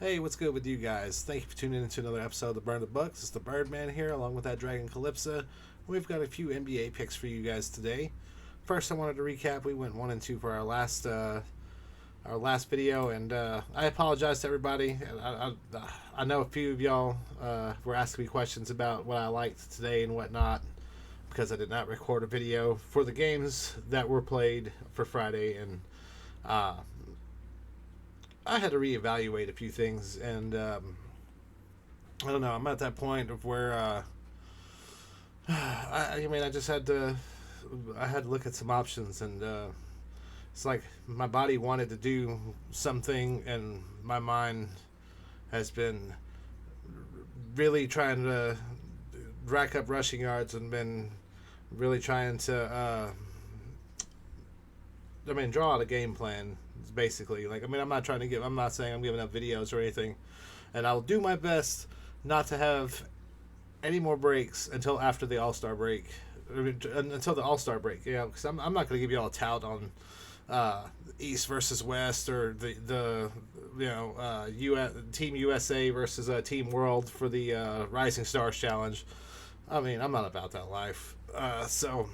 Hey, what's good with you guys? Thank you for tuning in to another episode of the Burn the Bucks. It's the Birdman here, along with that Dragon Calypsa. We've got a few NBA picks for you guys today. First, I wanted to recap. We went 1-2 for our last video, and I apologize to everybody. I know a few of y'all were asking me questions about what I liked today and whatnot, because I did not record a video for the games that were played for Friday, and I had to reevaluate a few things, and I don't know. I'm at that point of where I just had to. I had to look at some options, and it's like my body wanted to do something, and my mind has been really trying to rack up rushing yards and been really trying to. Draw out a game plan. Basically, I'm not trying to give. I'm not saying I'm giving up videos or anything, and I'll do my best not to have any more breaks until after the All-Star break, until the All-Star break. Yeah, because I'm not going to give you all a tout on East versus West, or the Team USA versus Team World for the Rising Stars Challenge. I'm not about that life. So.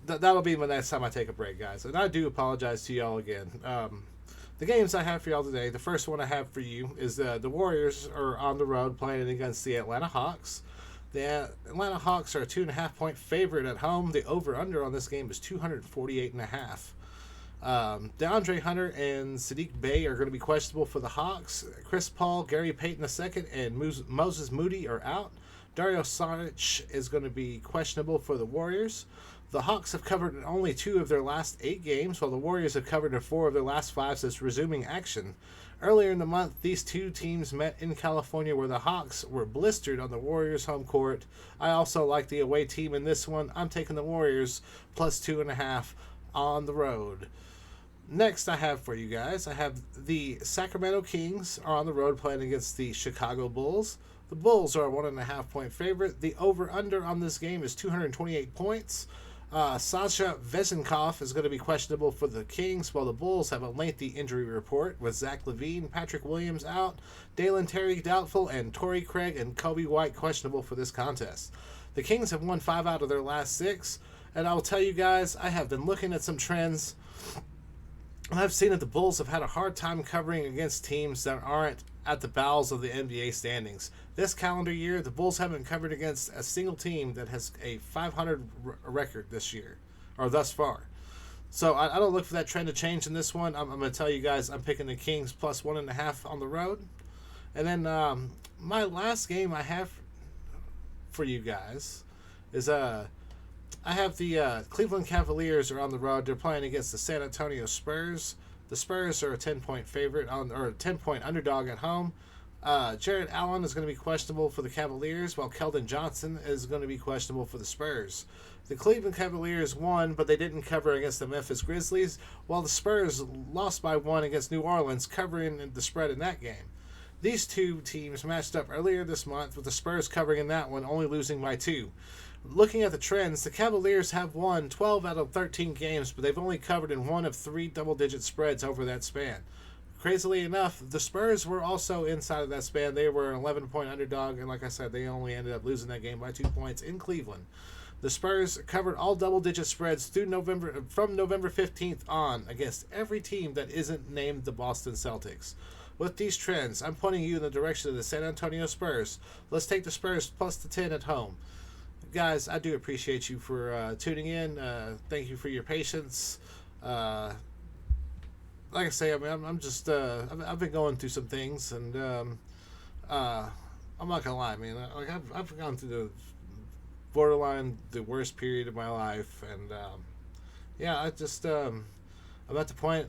That'll be the next time I take a break, guys. And I do apologize to y'all again. The games I have for y'all today, the first one I have for you is the Warriors are on the road playing against the Atlanta Hawks. The Atlanta Hawks are a 2.5-point favorite at home. The over-under on this game is 248.5. DeAndre Hunter and Sadiq Bey are going to be questionable for the Hawks. Chris Paul, Gary Payton II, and Moses Moody are out. Dario Saric is going to be questionable for the Warriors. The Hawks have covered in only 2 of their last 8 games, while the Warriors have covered in 4 of their last 5 since resuming action. Earlier in the month, these 2 teams met in California, where the Hawks were blistered on the Warriors' home court. I also like the away team in this one. I'm taking the Warriors plus 2.5 on the road. Next, I have for you guys, I have the Sacramento Kings are on the road playing against the Chicago Bulls. The Bulls are a 1.5-point favorite. The over-under on this game is 228 points. Sasha Vezenkov is going to be questionable for the Kings, while the Bulls have a lengthy injury report with Zach LaVine, Patrick Williams out, Dalen Terry doubtful, and Torrey Craig and Kobe White questionable for this contest. The Kings have won 5 out of their last 6, and I will tell you guys, I have been looking at some trends, and I've seen that the Bulls have had a hard time covering against teams that aren't at the bowels of the NBA standings. This calendar year, the Bulls haven't covered against a single team that has a 500 record this year, or thus far. So I don't look for that trend to change in this one. I'm going to tell you guys I'm picking the Kings plus 1.5 on the road. And then my last game I have for you guys is I have the Cleveland Cavaliers are on the road. They're playing against the San Antonio Spurs. The Spurs are a 10-point favorite or a 10-point underdog at home. Jared Allen is going to be questionable for the Cavaliers, while Keldon Johnson is going to be questionable for the Spurs. The Cleveland Cavaliers won, but they didn't cover against the Memphis Grizzlies, while the Spurs lost by 1 against New Orleans, covering the spread in that game. These 2 teams matched up earlier this month, with the Spurs covering in that one, only losing by 2. Looking at the trends, the Cavaliers have won 12 out of 13 games, but they've only covered in 1 of 3 double-digit spreads over that span. Crazily enough, the Spurs were also inside of that span. They were an 11-point underdog, and like I said, they only ended up losing that game by 2 points in Cleveland. The Spurs covered all double-digit spreads from November 15th on against every team that isn't named the Boston Celtics. With these trends, I'm pointing you in the direction of the San Antonio Spurs. Let's take the Spurs plus the 10 at home. Guys, I do appreciate you for tuning in. Thank you for your patience. Like I say, I'm just I've been going through some things, and I'm not gonna lie, man. I've gone through the borderline the worst period of my life, and I just I'm at the point.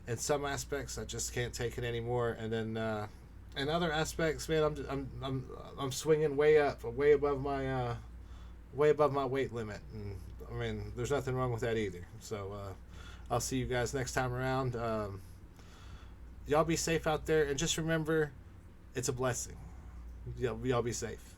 In some aspects, I just can't take it anymore, and then in other aspects, man, I'm swinging way up, way above my weight limit, and there's nothing wrong with that either. So. I'll see you guys next time around. Y'all be safe out there, and just remember, it's a blessing. Y'all be safe.